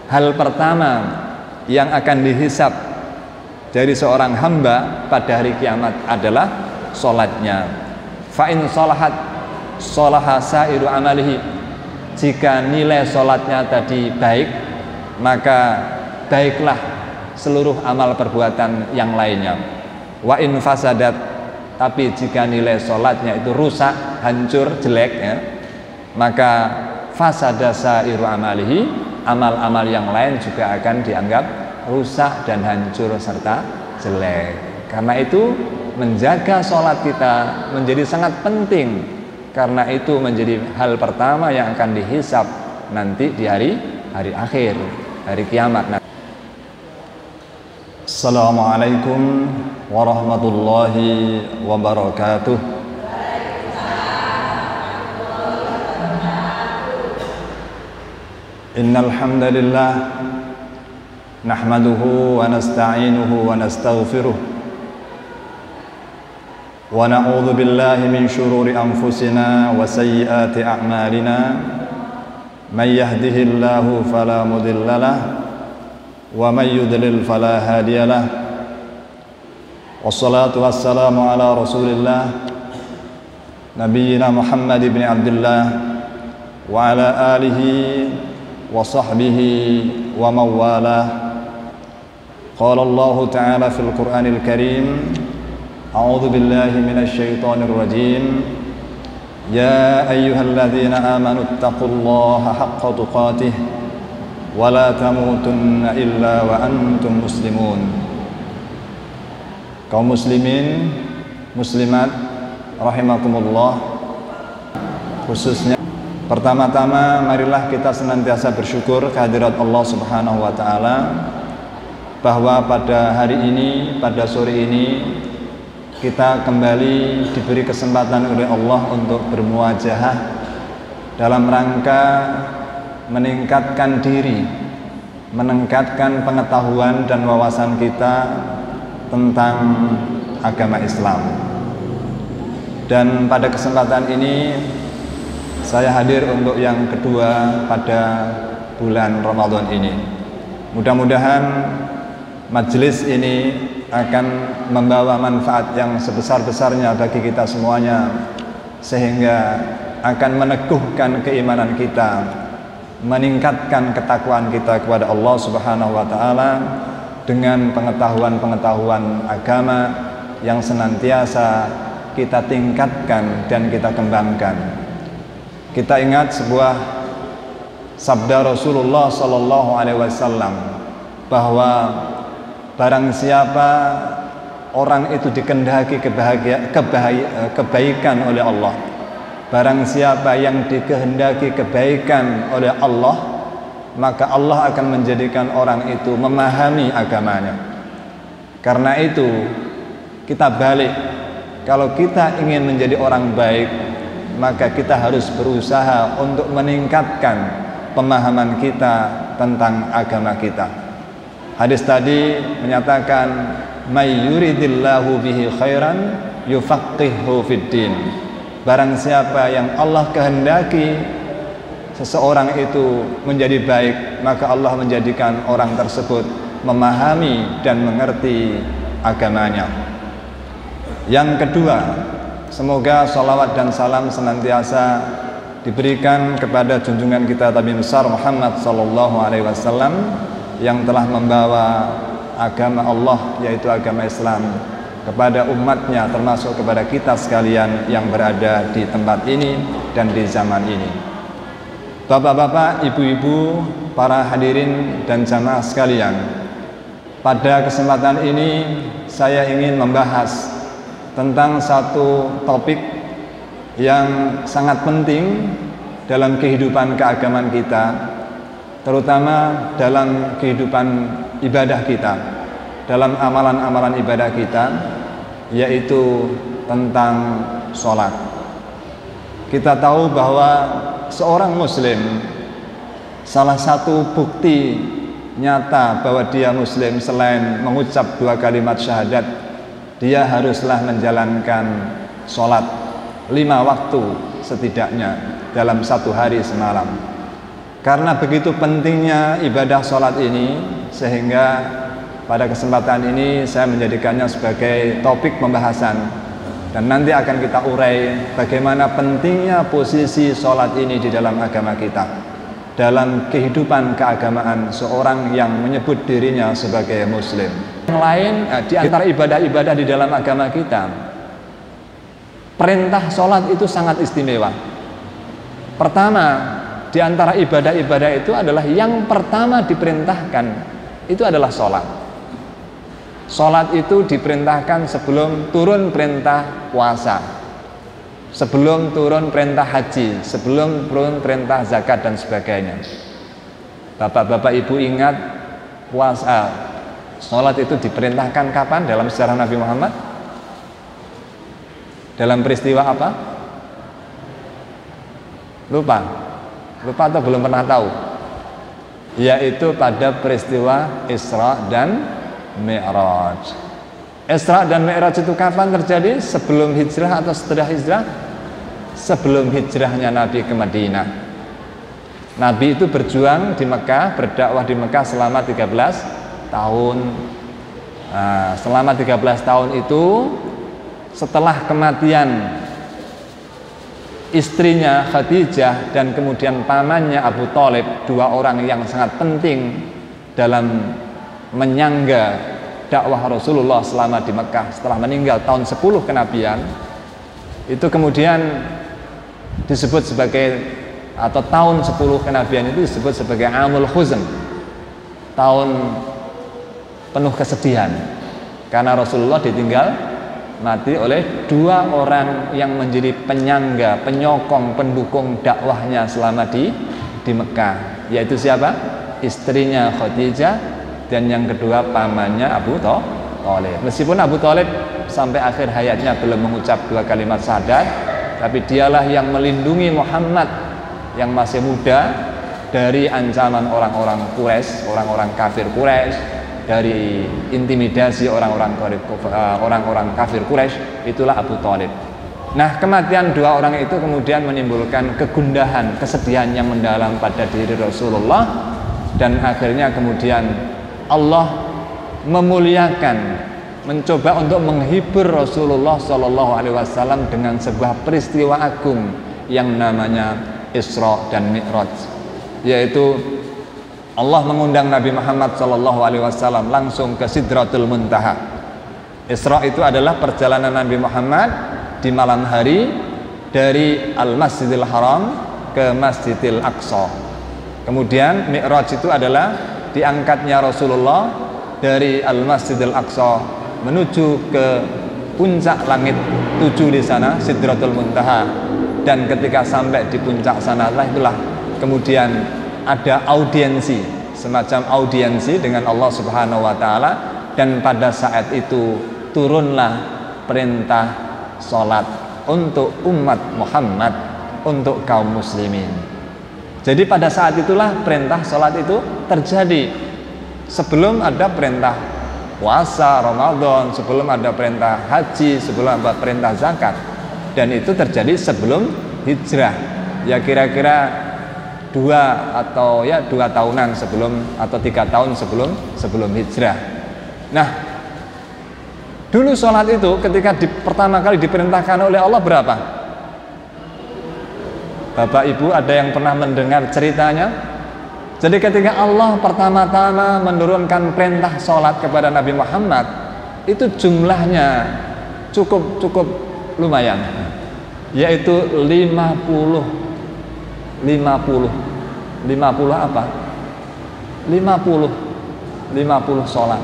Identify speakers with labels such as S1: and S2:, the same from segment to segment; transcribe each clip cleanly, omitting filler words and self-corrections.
S1: hal pertama yang akan dihisab dari seorang hamba pada hari kiamat adalah sholatnya. Fa'in sholahat sholaha sa'iru amalihi. Jika nilai sholatnya tadi baik, maka baiklah seluruh amal perbuatan yang lainnya. Wa in fasadat, tapi jika nilai sholatnya itu rusak, hancur, jelek ya, maka fasada sa'iru amalihi, amal-amal yang lain juga akan dianggap rusak dan hancur serta jelek. Karena itu menjaga sholat kita menjadi sangat penting, karena itu menjadi hal pertama yang akan dihisab nanti di hari akhir, hari kiamat. Assalamualaikum warahmatullahi wabarakatuh. Innal hamdalillah nahmaduhu wa nasta'inuhu wa nastaghfiruh wa na'udzu billahi min shururi anfusina wa sayyiati a'malina. May yahdihillahu fala mudilla lahu wa may yudlil fala hadiya lahu. Wassalatu wassalamu ala Rasulillah nabiyyina Muhammad ibn Abdullah wa ala alihi wa sahbihi wa mawalah. Qala Allah ta'ala fil Qur'anil Karim, a'udzu billahi minasy syaithanir rajim. Ya ayyuhalladzina amanu taqullaha haqqa tuqatih wa la tamutunna illa wa antum muslimun. Kaum muslimin, muslimat rahimakumullah, khususnya pertama-tama marilah kita senantiasa bersyukur kehadirat Allah Subhanahu wa taala bahwa pada hari ini, pada sore ini kita kembali diberi kesempatan oleh Allah untuk bermuajahah dalam rangka meningkatkan diri, meningkatkan pengetahuan dan wawasan kita tentang agama Islam. Dan pada kesempatan ini saya hadir untuk yang kedua pada bulan Ramadan ini. Mudah-mudahan majelis ini akan membawa manfaat yang sebesar-besarnya bagi kita semuanya, sehingga akan meneguhkan keimanan kita, meningkatkan ketakwaan kita kepada Allah Subhanahu wa taala dengan pengetahuan-pengetahuan agama yang senantiasa kita tingkatkan dan kita kembangkan. Kita ingat sebuah sabda Rasulullah sallallahu alaihi wasallam bahwa barang siapa orang itu dikehendaki kebaikan oleh Allah, barang siapa yang dikehendaki kebaikan oleh Allah, maka Allah akan menjadikan orang itu memahami agamanya. Karena itu kita balik, kalau kita ingin menjadi orang baik, maka kita harus berusaha untuk meningkatkan pemahaman kita tentang agama kita. Hadis tadi menyatakan may yuridillahu bihi khairan yufaqqihhu fiddin. Barang siapa yang Allah kehendaki seseorang itu menjadi baik, maka Allah menjadikan orang tersebut memahami dan mengerti agamanya. Yang kedua, semoga salawat dan salam senantiasa diberikan kepada junjungan kita Nabi besar Muhammad sallallahu alaihi wasallam yang telah membawa agama Allah, yaitu agama Islam, kepada umatnya, termasuk kepada kita sekalian yang berada di tempat ini dan di zaman ini. Bapak-bapak, ibu-ibu, para hadirin dan jamaah sekalian, pada kesempatan ini saya ingin membahas tentang satu topik yang sangat penting dalam kehidupan keagamaan kita, terutama dalam kehidupan ibadah kita, dalam amalan-amalan ibadah kita, yaitu tentang sholat. Kita tahu bahwa seorang muslim, salah satu bukti nyata bahwa dia muslim selain mengucap 2 kalimat syahadat, dia haruslah menjalankan sholat 5 waktu setidaknya dalam 1 hari semalam. Karena begitu pentingnya ibadah sholat ini, sehingga pada kesempatan ini saya menjadikannya sebagai topik pembahasan. Dan nanti akan kita urai bagaimana pentingnya posisi sholat ini di dalam agama kita, dalam kehidupan keagamaan seorang yang menyebut dirinya sebagai muslim. Yang lain, di antara ibadah-ibadah di dalam agama kita, perintah sholat itu sangat istimewa. Pertama, di antara ibadah-ibadah itu adalah yang pertama diperintahkan itu adalah sholat. Sholat itu diperintahkan sebelum turun perintah puasa, sebelum turun perintah haji, sebelum turun perintah zakat dan sebagainya. Bapak-bapak ibu ingat puasa, sholat itu diperintahkan kapan dalam sejarah Nabi Muhammad? Dalam peristiwa apa? Lupa atau belum pernah tahu? Yaitu pada peristiwa Isra dan Mi'raj. Isra dan Mi'raj itu kapan terjadi? Sebelum hijrah atau setelah hijrah? Sebelum hijrahnya Nabi ke Madinah. Nabi itu berjuang di Mekah, berdakwah di Mekah selama 13 tahun. Nah, selama 13 tahun itu, setelah kematian istrinya Khadijah dan kemudian pamannya Abu Thalib, dua orang yang sangat penting dalam menyangga dakwah Rasulullah selama di Mekah setelah meninggal tahun 10 kenabian, itu kemudian disebut sebagai, atau tahun 10 kenabian itu disebut sebagai Amul Huzn, tahun penuh kesedihan, karena Rasulullah ditinggal mati oleh dua orang yang menjadi penyangga, penyokong, pendukung dakwahnya selama di Mekah, yaitu siapa? Istrinya Khadijah dan yang kedua pamannya Abu Thalib. Meskipun Abu Thalib sampai akhir hayatnya belum mengucap dua kalimat syahadat, tapi dialah yang melindungi Muhammad yang masih muda dari ancaman orang-orang Quraisy, orang-orang kafir Quraisy, dari intimidasi orang-orang kafir Quraisy. Itulah Abu Thalib. Nah, kematian dua orang itu kemudian menimbulkan kegundahan, kesedihan yang mendalam pada diri Rasulullah, dan akhirnya kemudian Allah memuliakan, mencoba untuk menghibur Rasulullah SAW dengan sebuah peristiwa agung yang namanya Isra dan Mi'raj, yaitu Allah mengundang Nabi Muhammad SAW langsung ke Sidratul Muntaha. Isra itu adalah perjalanan Nabi Muhammad di malam hari dari Al-Masjidil Haram ke Masjidil Aqsa. Kemudian Mi'raj itu adalah diangkatnya Rasulullah dari Al-Masjidil Aqsa menuju ke puncak langit 7 di sana, Sidratul Muntaha. Dan ketika sampai di puncak sana, itulah kemudian ada audiensi, semacam audiensi dengan Allah Subhanahu wa taala, dan pada saat itu turunlah perintah sholat untuk umat Muhammad, untuk kaum muslimin. Jadi pada saat itulah perintah sholat itu terjadi. Sebelum ada perintah puasa Ramadan, sebelum ada perintah haji, sebelum ada perintah zakat, dan itu terjadi sebelum hijrah. Ya kira-kira 2 tahunan sebelum, atau 3 tahun sebelum hijrah. Nah, dulu sholat itu ketika pertama kali diperintahkan oleh Allah berapa? Bapak Ibu ada yang pernah mendengar ceritanya? Jadi ketika Allah pertama-tama menurunkan perintah sholat kepada Nabi Muhammad, itu jumlahnya cukup lumayan, yaitu 50 apa? 50 sholat.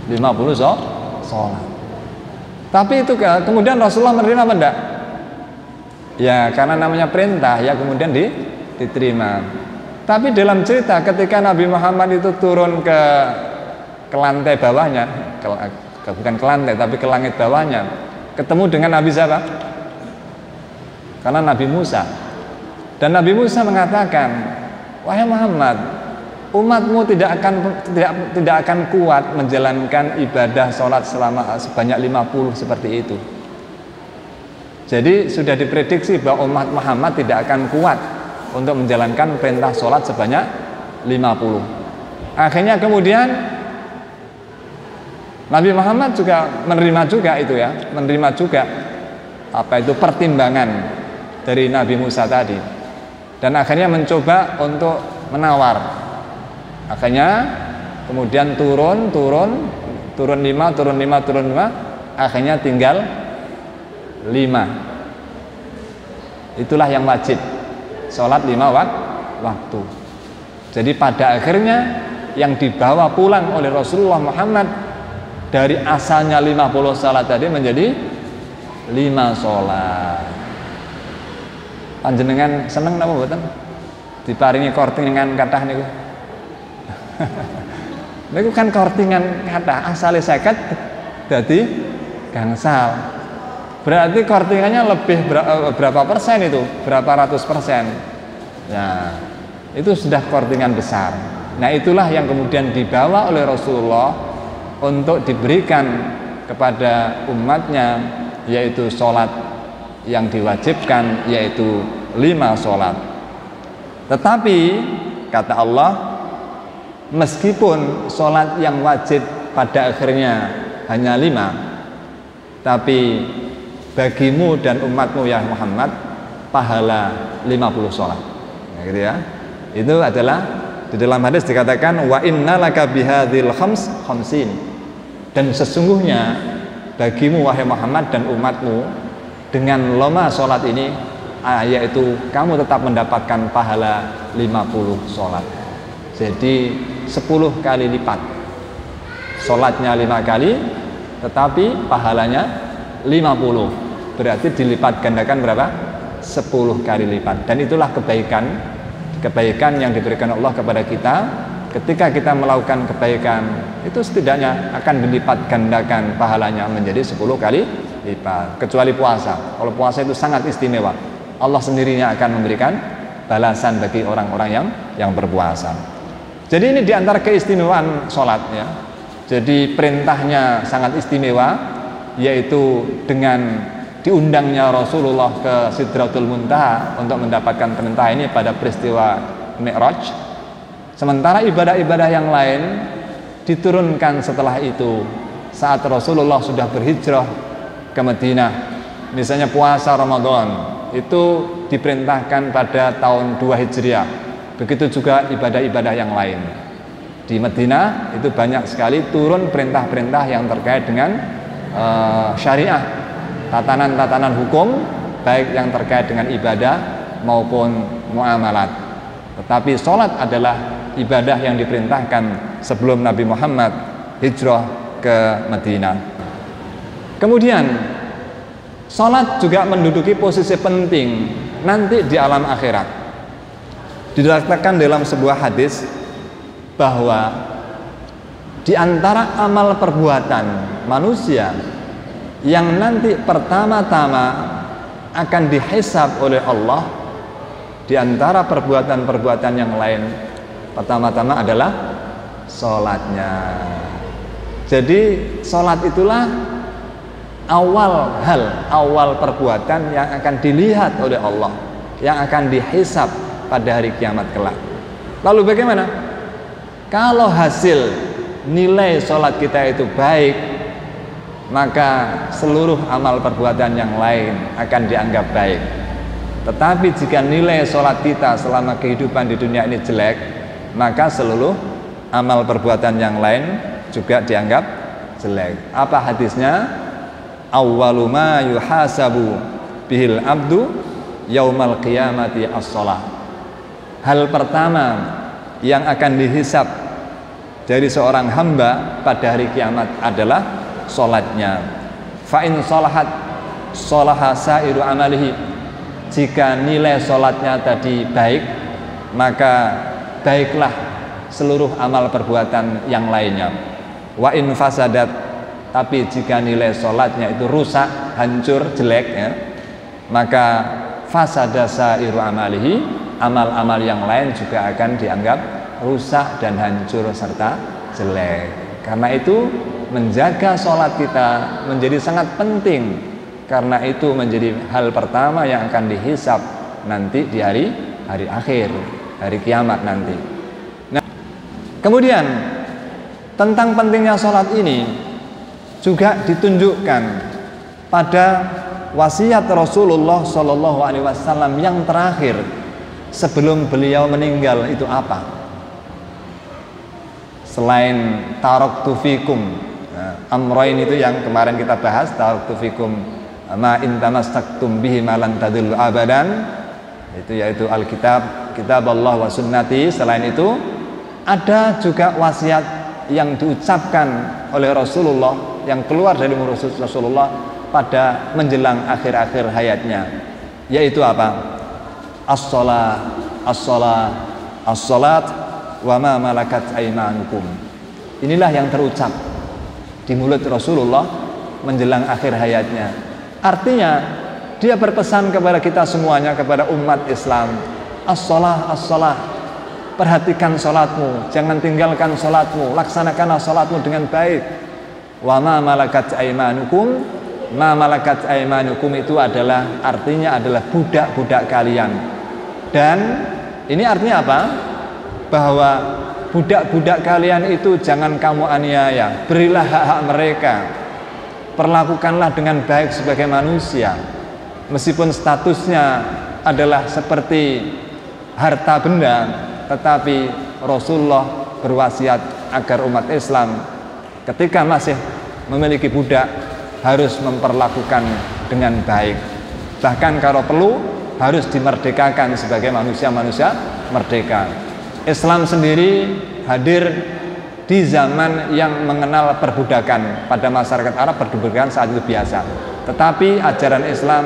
S1: 50 sholat. Tapi itu kemudian Rasulullah menerima apa enggak? Ya karena namanya perintah, ya kemudian diterima. Tapi dalam cerita ketika Nabi Muhammad itu turun ke lantai bawahnya, bukan ke lantai tapi ke langit bawahnya, ketemu dengan Nabi siapa? Karena Nabi Musa. Dan Nabi Musa mengatakan, wahai Muhammad, umatmu tidak akan kuat menjalankan ibadah sholat sebanyak 50 seperti itu. Jadi sudah diprediksi bahwa umat Muhammad tidak akan kuat untuk menjalankan perintah sholat sebanyak 50. Akhirnya kemudian Nabi Muhammad juga menerima juga itu ya, menerima juga apa itu pertimbangan dari Nabi Musa tadi, dan akhirnya mencoba untuk menawar. Akhirnya kemudian turun 5, akhirnya tinggal 5. Itulah yang wajib, sholat 5 waktu. Jadi pada akhirnya yang dibawa pulang oleh Rasulullah Muhammad dari asalnya 50 sholat tadi menjadi 5 sholat. Panjenengan seneng napa mboten? Diparingi kortingan kathah niku. Niku kan kortingan kathah, asale 50 dadi gangsal. Berarti kortingannya lebih berapa persen itu? Berapa ratus persen? Nah, itu sudah kortingan besar. Nah, itulah yang kemudian dibawa oleh Rasulullah untuk diberikan kepada umatnya, yaitu sholat yang diwajibkan, yaitu 5 sholat. Tetapi kata Allah, meskipun sholat yang wajib pada akhirnya hanya 5, tapi bagimu dan umatmu ya Muhammad pahala 50 sholat. Nah, gitu ya. Itu adalah di dalam hadis dikatakan wa innalaka bihadzil khamsin. Dan sesungguhnya bagimu wahai Muhammad dan umatmu dengan 5 sholat ini, yaitu kamu tetap mendapatkan pahala 50 sholat. Jadi 10 kali lipat. Sholatnya 5 kali, tetapi pahalanya 50. Berarti dilipat gandakan berapa? 10 kali lipat. Dan itulah kebaikan yang diberikan Allah kepada kita. Ketika kita melakukan kebaikan, itu setidaknya akan dilipat gandakan pahalanya menjadi 10 kali lipat. Kecuali puasa. Kalau puasa itu sangat istimewa, Allah sendirinya akan memberikan balasan bagi orang-orang yang berpuasa. Jadi ini diantara keistimewaan sholat ya. Jadi perintahnya sangat istimewa, yaitu dengan diundangnya Rasulullah ke Sidratul Muntaha untuk mendapatkan perintah ini pada peristiwa Mi'raj. Sementara ibadah-ibadah yang lain diturunkan setelah itu, saat Rasulullah sudah berhijrah ke Madinah. Misalnya puasa Ramadan itu diperintahkan pada tahun 2 Hijriah. Begitu juga ibadah-ibadah yang lain. Di Madinah itu banyak sekali turun perintah-perintah yang terkait dengan syariah, tatanan-tatanan hukum, baik yang terkait dengan ibadah maupun muamalat. Tetapi sholat adalah ibadah yang diperintahkan sebelum Nabi Muhammad hijrah ke Madinah. Kemudian sholat juga menduduki posisi penting nanti di alam akhirat. Dikatakan dalam sebuah hadis bahwa di antara amal perbuatan manusia yang nanti pertama-tama akan dihisab oleh Allah, di antara perbuatan-perbuatan yang lain pertama-tama adalah sholatnya. Jadi sholat itulah awal perbuatan yang akan dilihat oleh Allah, yang akan dihisab pada hari kiamat kelak. Lalu bagaimana? Kalau hasil nilai sholat kita itu baik, maka seluruh amal perbuatan yang lain akan dianggap baik. Tetapi jika nilai sholat kita selama kehidupan di dunia ini jelek, maka seluruh amal perbuatan yang lain juga dianggap jelek. Apa hadisnya? Awwalu ma yuhasabu bihil abdu yaumal qiyamati as-shalah. Hal pertama yang akan dihisab dari seorang hamba pada hari kiamat adalah sholatnya. Fa in sholahat sholaha sairu amalihi. Jika nilai sholatnya tadi baik, maka baiklah seluruh amal perbuatan yang lainnya. Wa in fasadat, tapi jika nilai sholatnya itu rusak, hancur, jelek ya, maka fasada sairu amalihi, amal-amal yang lain juga akan dianggap rusak dan hancur serta jelek. Karena itu menjaga sholat kita menjadi sangat penting, karena itu menjadi hal pertama yang akan dihisab nanti di hari hari akhir, hari kiamat nanti. Nah, kemudian tentang pentingnya sholat ini juga ditunjukkan pada wasiat Rasulullah Shallallahu Alaihi Wasallam yang terakhir sebelum beliau meninggal itu apa? Selain taraktu fikum, amroin itu yang kemarin kita bahas, taraktu fikum ma in tamassaktum bihi ma lan tadillu abadan, itu yaitu Alkitab, kitab Allah wa sunnati. Selain itu ada juga wasiat yang diucapkan oleh Rasulullah, yang keluar dari mulut Rasulullah pada menjelang akhir-akhir hayatnya, yaitu apa? As-shalah, as-shalah, as-shalat wa ma malakat aymanukum. Inilah yang terucap di mulut Rasulullah menjelang akhir hayatnya. Artinya dia berpesan kepada kita semuanya, kepada umat Islam, as-shalah, as-shalah, perhatikan sholatmu, jangan tinggalkan sholatmu, laksanakanlah sholatmu dengan baik. Wa ma malakat aymanukum, ma malakat aymanukum itu adalah artinya adalah budak-budak kalian. Dan ini artinya apa? Bahwa budak-budak kalian itu jangan kamu aniaya, berilah hak-hak mereka, perlakukanlah dengan baik sebagai manusia, meskipun statusnya adalah seperti harta benda, tetapi Rasulullah berwasiat agar umat Islam ketika masih memiliki budak harus memperlakukan dengan baik, bahkan kalau perlu harus dimerdekakan sebagai manusia-manusia merdeka. Islam sendiri hadir di zaman yang mengenal perbudakan. Pada masyarakat Arab perbudakan saat itu biasa, tetapi ajaran Islam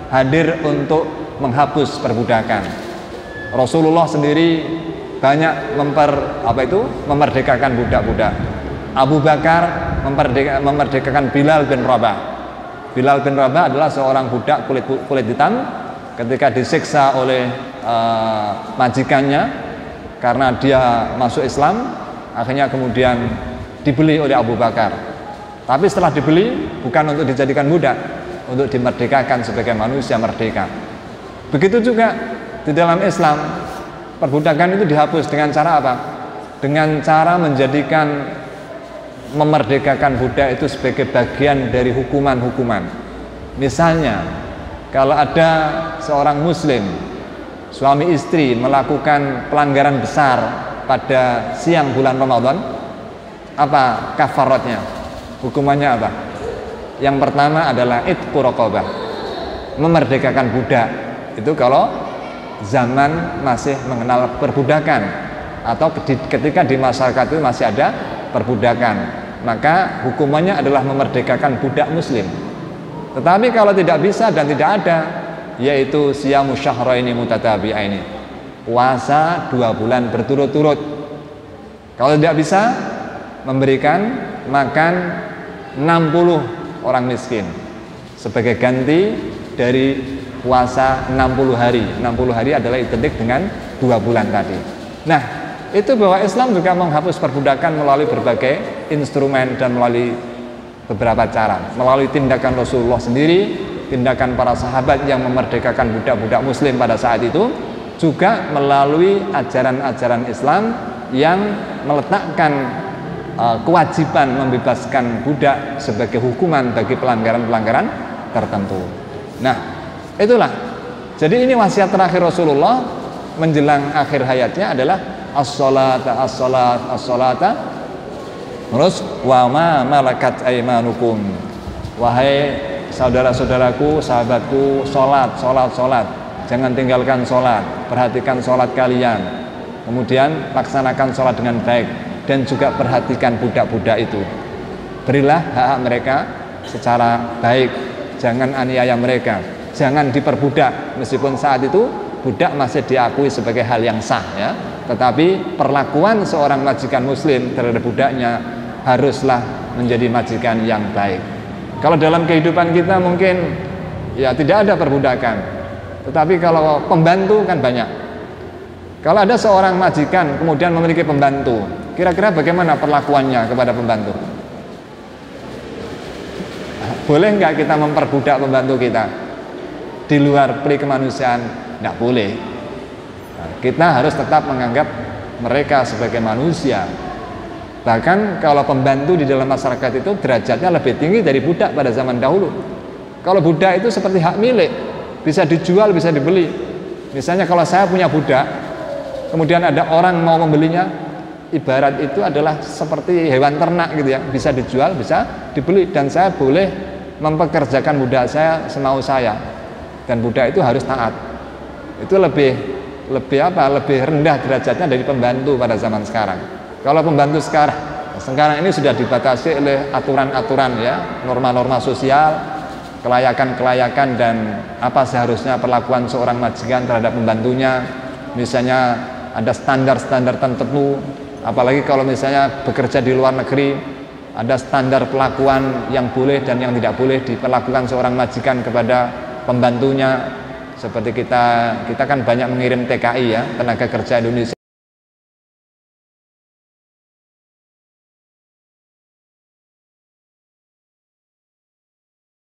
S1: hadir untuk menghapus perbudakan. Rasulullah sendiri banyak memerdekakan budak-budak. Abu Bakar memerdekakan Bilal bin Rabah. Bilal bin Rabah adalah seorang budak kulit hitam, ketika disiksa oleh majikannya karena dia masuk Islam, akhirnya kemudian dibeli oleh Abu Bakar. Tapi setelah dibeli bukan untuk dijadikan budak, untuk dimerdekakan sebagai manusia merdeka. Begitu juga di dalam Islam, perbudakan itu dihapus dengan cara apa? Dengan cara memerdekakan budak itu sebagai bagian dari hukuman-hukuman. Misalnya, kalau ada seorang muslim, suami istri melakukan pelanggaran besar pada siang bulan Ramadan, apa kafaratnya? Hukumannya apa? Yang pertama adalah itqu raqabah, memerdekakan budak. Itu kalau zaman masih mengenal perbudakan, atau ketika di masyarakat itu masih ada perbudakan, maka hukumannya adalah memerdekakan budak muslim. Tetapi kalau tidak bisa dan tidak ada, yaitu siyamu syahraini mutatabi'aini, puasa 2 bulan berturut-turut. Kalau tidak bisa, memberikan makan 60 orang miskin sebagai ganti dari puasa 60 hari. 60 hari adalah identik dengan 2 bulan tadi. Nah, itu bahwa Islam juga menghapus perbudakan melalui berbagai instrumen dan melalui beberapa cara, melalui tindakan Rasulullah sendiri, tindakan para sahabat yang memerdekakan budak-budak muslim pada saat itu, juga melalui ajaran-ajaran Islam yang meletakkan kewajiban membebaskan budak sebagai hukuman bagi pelanggaran-pelanggaran tertentu. Nah, itulah. Jadi ini wasiat terakhir Rasulullah menjelang akhir hayatnya adalah as-salata, as-salat, as-salata. Terus wa ma malakat aymanukum. Wahai saudara-saudaraku, sahabatku, sholat. Jangan tinggalkan sholat, perhatikan sholat kalian. Kemudian laksanakan sholat dengan baik, dan juga perhatikan budak-budak itu. Berilah hak-hak mereka secara baik, jangan aniaya mereka, jangan diperbudak. Meskipun saat itu budak masih diakui sebagai hal yang sah, ya. Tetapi perlakuan seorang majikan muslim terhadap budaknya haruslah menjadi majikan yang baik. Kalau dalam kehidupan kita mungkin ya tidak ada perbudakan, tetapi kalau pembantu kan banyak. Kalau ada seorang majikan kemudian memiliki pembantu, kira-kira bagaimana perlakuannya kepada pembantu? Boleh nggak kita memperbudak pembantu kita? Di luar peri kemanusiaan, nggak boleh. Nah, kita harus tetap menganggap mereka sebagai manusia. Bahkan kalau pembantu di dalam masyarakat itu derajatnya lebih tinggi dari budak pada zaman dahulu. Kalau budak itu seperti hak milik, bisa dijual, bisa dibeli. Misalnya kalau saya punya budak, kemudian ada orang mau membelinya, ibarat itu adalah seperti hewan ternak gitu ya, bisa dijual, bisa dibeli, dan saya boleh mempekerjakan budak saya semau saya, dan budak itu harus taat. Itu lebih rendah derajatnya dari pembantu pada zaman sekarang. Kalau pembantu sekarang ini sudah dibatasi oleh aturan-aturan ya, norma-norma sosial, kelayakan dan apa seharusnya perlakuan seorang majikan terhadap pembantunya. Misalnya ada standar-standar tertentu, apalagi kalau misalnya bekerja di luar negeri, ada standar perlakuan yang boleh dan yang tidak boleh diperlakukan seorang majikan kepada pembantunya. Seperti kita kan banyak mengirim TKI ya, tenaga kerja Indonesia